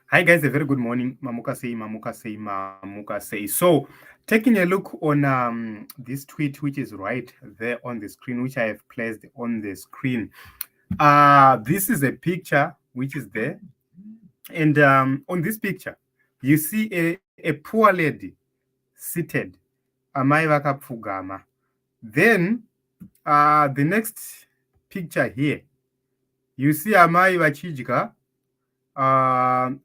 Hi guys, a very good morning. Mamuka say. So, taking a look on this tweet, which is right there on the screen, which I have placed on the screen. This is a picture which is there, and on this picture, you see a poor lady seated, amai vakapfugama. Then, the next picture here, you see amai vachidya.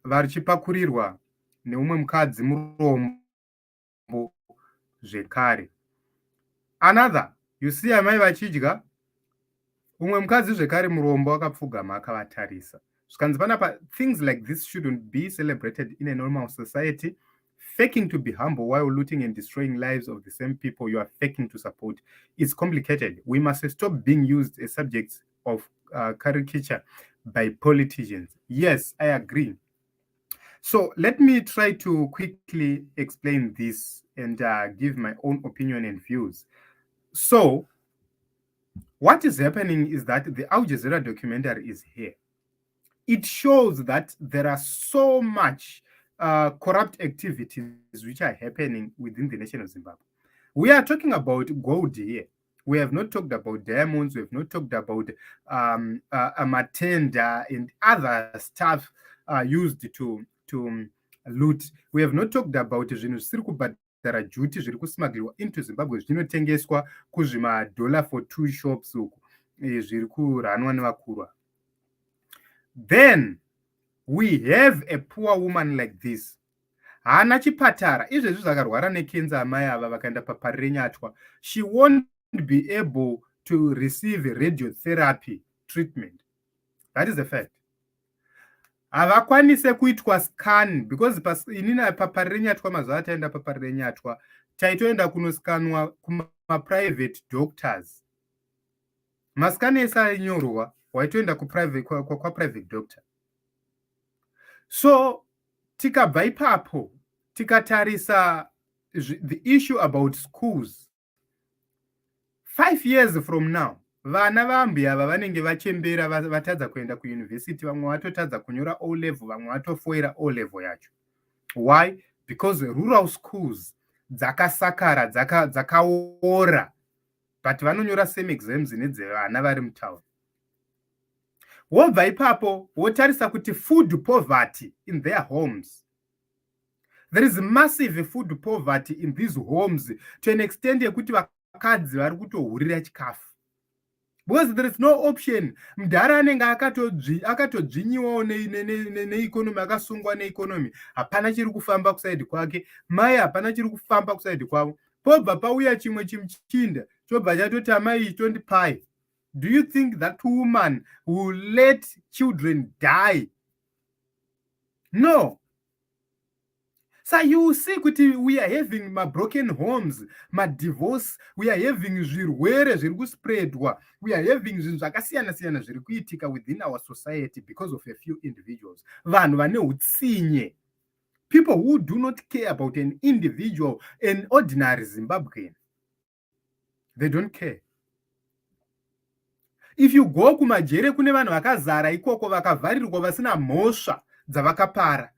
Vachipakurirwa neumwe mukadzi murombo zvekare. Another, you see amai vachidya, umwe mukadzi zvekare murombo akapfugama akavatarisa. Zvikanzi panapa, things like this shouldn't be celebrated in a normal society. Faking to be humble while looting and destroying lives of the same people you are faking to support is complicated. We must stop being used as subjects of caricature by politicians. Yes, I agree. So let me try to quickly explain this and give my own opinion and views. So what is happening is that the Al Jazeera documentary is here. It shows that there are so much corrupt activities which are happening within the nation of Zimbabwe. We are talking about gold here. We have not talked about diamonds. We have not talked about matenda and other stuff used to loot. We have not talked about zvinhu zvisiri kubhadhara juti zviri kusmugglwa into Zimbabwe zvinotengeswa kuzvimadollar for two shops uku zviri kuranwa nevakurwa. Then we have a poor woman like this. Hana chipatara izvezvi zvakarwara nekenza amai ava vakaenda paparenyatwa. She won't be able to receive radiotherapy treatment. That is the fact. Havakwanise kuitwa scan because inina paparenyatwa mazuva ataenda paparenyatwa taitoenda kunoskanwa kuma-private doctors. Maskani ese ainyorwa waitoenda kwa-private doctor. So tikabva ipapo tikatarisa the issue about schools 5 years from now, vana vambi ava vanenge vachembera vatadza kuenda kuuniversity, vamwe vatotadza kunyora O level, vamwe vatofoira O level yacho. Why? Because rural schools dzakasakara, dzakaora, but vanonyora same exams nedzevana vari mutauni. Wobva ipapo wotarisa kuti food poverty in their homes. There is massive food poverty in these homes to an extent yekuti vakadzi vari kutohurira chikafu. Because there is no option. Mudhara anenge akatodzvinyiwawo neikonomi, akasungwa neikonomi. Hapana chiri kufamba kusaidi kwake. Mai hapana chiri kufamba kusaidi kwavo. Pobva pauya chimwe chimuchinda chobva chatoti amai tondipai. Do you think that woman will let children die? No. So you see kuti we are having broken homes, divorce, we are having zvirwere zviri kuspreadwa, we are having zvinhu zvakasiyana-siyana zviri kuitika within our society because of a few individuals. Vanhu vane hutsinye. People who do not care about an individual, an ordinary Zimbabwean. They don't care. If you go kumajere kune vanhu vakazara ikoko vakavharirwa vasina mhosva dzavakapara.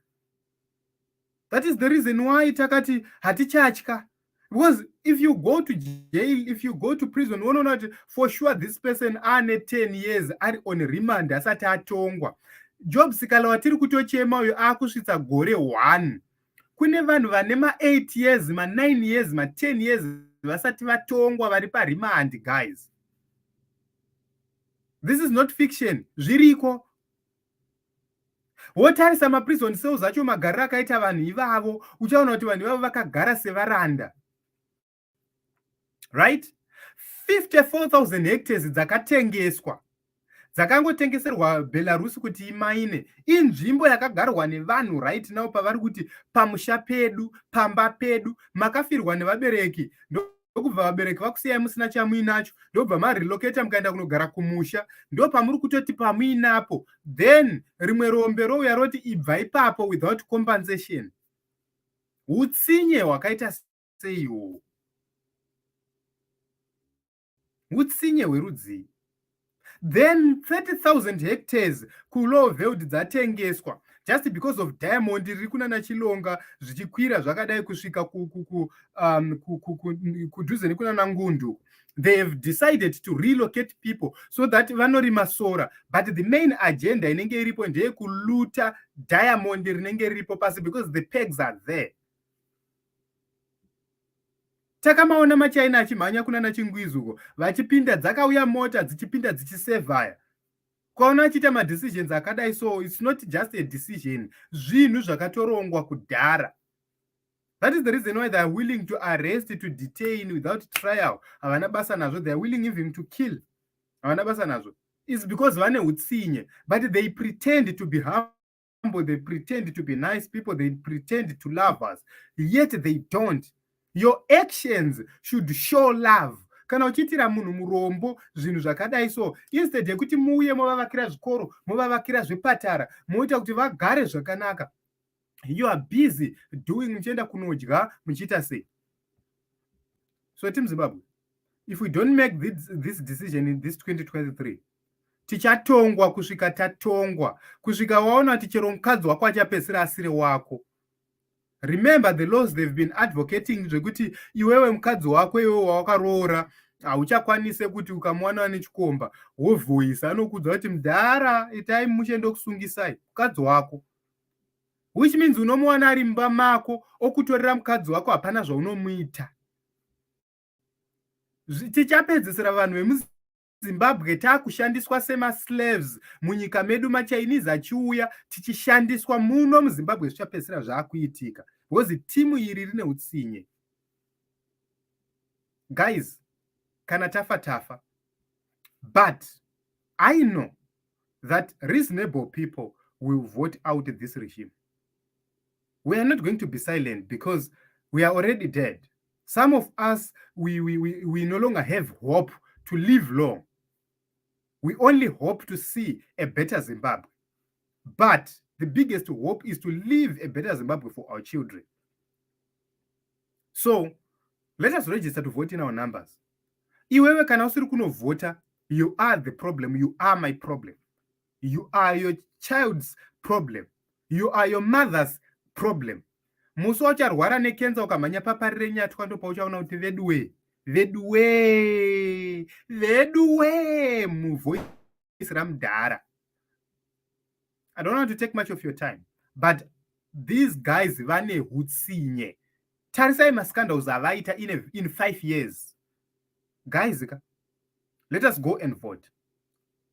That is the reason why takati hatichachka. Because if you go to jail, if you go to prison, no, not for sure this person ane 10 years ari on remand asati atongwa. Job sikala watiri kutochema uyo akusvitsa gore 1. Kune vanhu vane 8 years, 9 years, 10 years vasati vatongwa vari parimand, guys. This is not fiction. Zviriko. Wotarisa maprison cells acho magariro akaita vanhu ivavo, uchaona kuti vanhu ivavo vakagara sevaranda. Right? 54,000 hectares dzakatengeswa. Dzakangotengeserwa Belarus kuti imaine. Inzvimbo yakagarwa nevanhu right now pavari kuti pamusha pedu, pamba pedu, makafirwa nevabereki. Ndokubva vabereki vakusiyai musina chamuinacho, ndobva marelocata mukaenda kunogara kumusha, ndo pamuri kutoti pamuinapo, then rimwe rombe rouya roti ibva ipapo without compensation. Hutsinye hwakaita seiwo. Hutsinye hwerudzii. then 30,000 hectares kuloveld dzatengeswa just because of diamond riri kunana chilonga zvichikwira zvakadai kusvika kudhuze nekunana ngundu. They have decided to relocate people so that vanorima sora, but the main agenda inenge iripo ndeyekuluta diamond rinenge riripo pasi because the pegs are there. Takamaona machaina achimhanya kunana chingwizuko vachipinda, dzakauya mota dzichipinda dzichisevhaya. Kwaona achiita madecisions akadai, so it's not just a decision, zvinhu zvakatorongwa kudhara. That is the reason why they are willing to arrest, to detain without trial. Havana basa nazvo. They are willing even to kill. Havana basa nazvo. It's because vane Hutsinye, but they pretend to be humble, they pretend to be nice people, they pretend to love us, yet they don't. Your actions should show love. Kana uchitira munhu murombo zvinhu zvakadai, so instead yekuti muuye movavakira zvikoro, movavakira zvipatara, moita kuti vagare zvakanaka, you are busy doing muchienda kunodya muchiita sei. So Team Zimbabwe, if we don't make this decision in this 2023, tichatongwa kusvika tatongwa, kusvika waona kuti chero mukadzi wako achapedzisira asiri wako. Remember the laws they've been advocating zvekuti iwewe mukadzi wako iwewe wawakaroora hauchakwanise kuti ukamwana nechikomba wovhoisa anokudza kuti mudhara itai muchendo kusungisai mukadzi wako, which means unomuwana ari mumba mako okutorera mukadzi wako, hapana zvaunomuita. Tichapedzisira vanhu vemuZimbabwe taakushandiswa semaslaves munyika medu, maChinese achiuya tichishandiswa muno muZimbabwe, zvichapedzisira zvaakuitika because timu iri rine Hutsinye. Guys, kana tafa, but I know that reasonable people will vote out this regime. We are not going to be silent because we are already dead. Some of us, we no longer have hope to live long. We only hope to see a better Zimbabwe. But the biggest hope is to leave a better Zimbabwe for our children. So let us register to vote in our numbers. Iwewe kana usiri kunovhota, you are the problem. You are my problem. You are your child's problem. You are your mother's problem. Musi wacharwara nekenza ukamhanya paparire nyatwa ndo pauchaona kuti veduwe muvoice ramudhara. I don't want to take much of your time, but these guys vane Hutsinye. Tarisai mascandals avaita in 5 years. Guys, let us go and vote.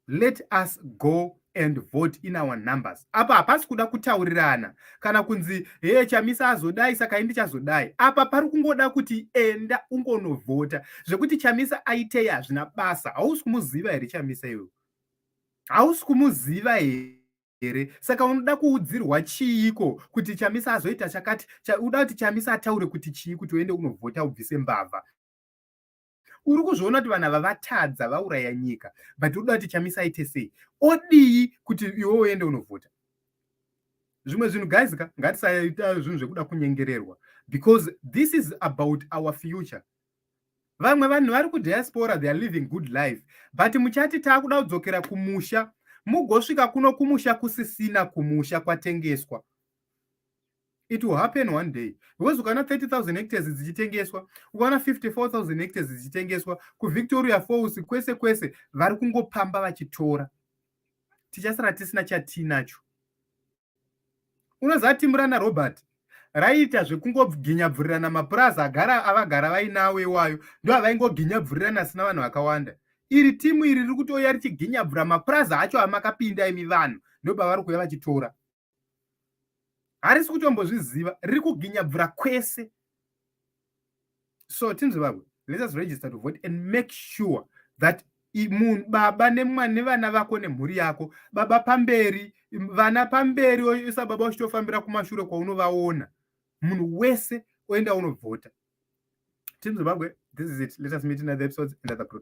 Let us go and vote in our numbers. Apa hapasi kuda kutaurirana kana kunzi Chamisa azodai saka indi chazodai. Apa pari kungoda kuti enda ungonovhota. Zvekuti Chamisa aitei hazvina basa. Hausi kumuziva here Chamisa iwe? Hausi kumuziva here? Saka unoda kuudzirwa chiiko kuti Chamisa azoita chakati? Unoda kuti Chamisa ataure kuti chii kuti uende unovhota ubvise mbavha. Uri kuzviona kuti vanhu ava vatadza vauraya nyika, but unoda kuti Chamisa aite sei? Odii kuti iwe uende unovhota? Zvimwe zvinhu guys, ngatisaita zvinhu zvekuda kunyengererwa, because this is about our future. Vamwe vanhu vari kudiaspora, they are living good life, but muchati taakuda kudzokera kumusha, mugosvika kuno kumusha kusisina kumusha kwatengeswa. It will happen one day. Because ukana 30,000 hectares dzichitengeswa, ukana 54,000 hectares dzichitengeswa, kuVictoria Falls kwese vari kungopamba vachitora. Tichasara tisina chatinacho. Unoziva Timurana Robert raita zvekungoginyabvurirana mapurazi avagara vainawo iwayo, ndo avaingoginyabvurirana sina vanhu vakawanda. Iri timu iri riri kutoya richiginyabvura mapurazi acho amakapinda imi vanhu, ndo pavari kuuya vachitora. Harisi kutombozviziva, riri kuginyabvura kwese. So Team Zimbabwe, let us register to vote and make sure that baba nevana vako nemhuri yako, baba pamberi, vana pamberi, isa baba uchitofambira kumashure kwaunovaona, munhu wese oenda unovhota. Team Zimbabwe, this is it. Let us meet in other episodes and other